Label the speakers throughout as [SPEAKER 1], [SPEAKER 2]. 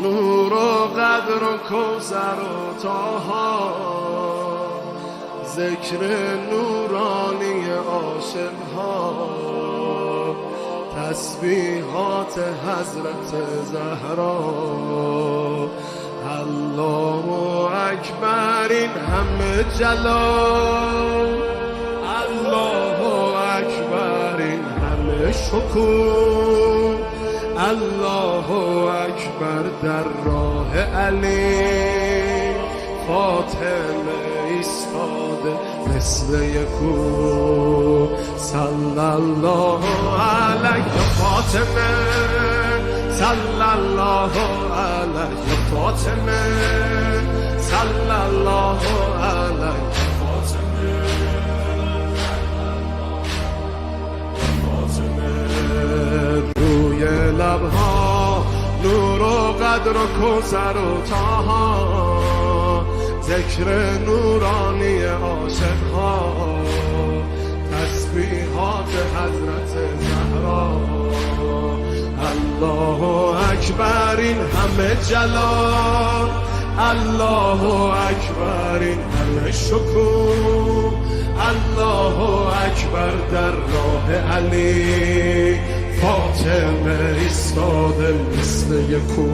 [SPEAKER 1] نور و قدر و کوثر و طه، ذکر نورانی عاشقها، تسبیحات حضرت زهرا. الله اکبر، این همه جلال، الله اکبر، این همه شکوه، الله اکبر در راه علی. فاطمه ایستاده مثل یکو، صلی الله علیک فاطمه، صلی الله علیک فاطمه، صلی الله علیک فاطمه. روی لبها نور و قدر و کوثر و طه، ذکر نورانی عاشقها، تسبیحات حضرت زهرا. الله اکبر، این همه جلال، الله اکبر، این همه شکوه، الله اکبر در راه علی. فاطمه ایستاده مثل یکو،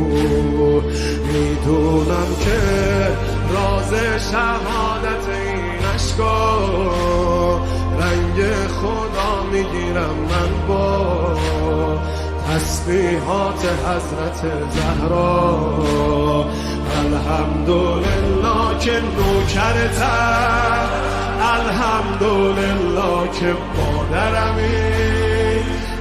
[SPEAKER 1] میدونم که راز شهادت این اشکا، رنگ خدا میگیرم من با تسبیحات حضرت زهرا. الحمدلله که نوکرتم، الحمدلله که مادرمی،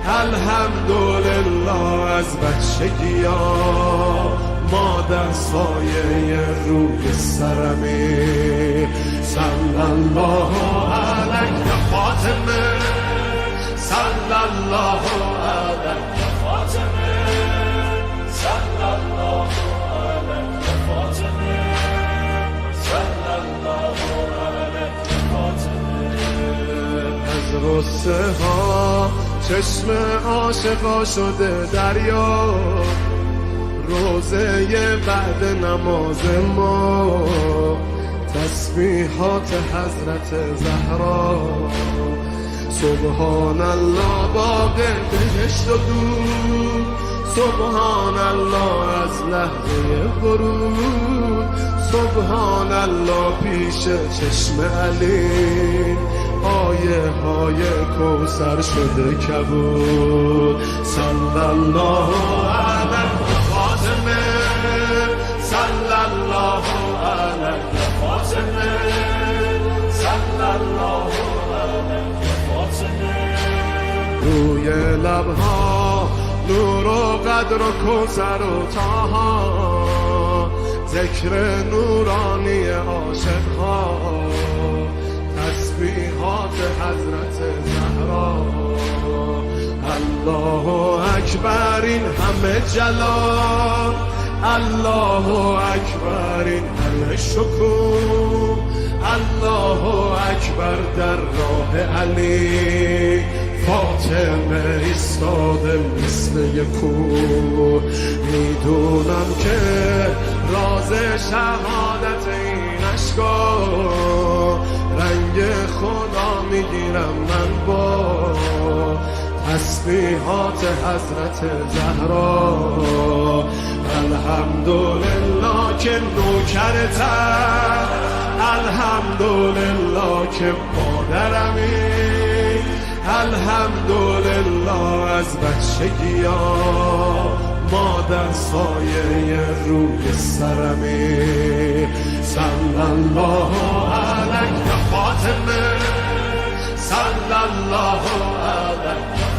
[SPEAKER 1] الحمدلله از بچگی ها مادر سایه روی سرمی. صلی الله علیک فاطمه، صلی الله علیک فاطمه، صلی الله علیک فاطمه، صلی الله علیک فاطمه. از غصه ها چشم عاشقا شده دریا، روزه بعد نماز ما تسبیحات حضرت زهرا. سبحان الله باغ بهشت و دور، سبحان الله از لحظه ورود، سبحان الله پیش چشم علی، آیه های کوثر شده کبود. صلی الله علیک فاطمه، صلی الله علیک فاطمه، صلی الله علیک فاطمه. روی لبها نور و قدر و کوثر و طه، ذکر نورانی عاشقها، تسبیحات حضرت زهرا. الله اکبر، این همه جلال، الله اکبر، این همه شکوه، الله اکبر در راه علی. فاطمه ایستاده مثل یکو، میدونم که راز شهادت این اشکا، رنگ خدا میگیرم من با تسبیحات حضرت زهرا. الحمدلله که نوکرتم، الحمدلله که مادرمی، الحمدلله از بچگی ها مادر سایه روی سرمی. صلی الله علیک فاطمه، صلی الله علیک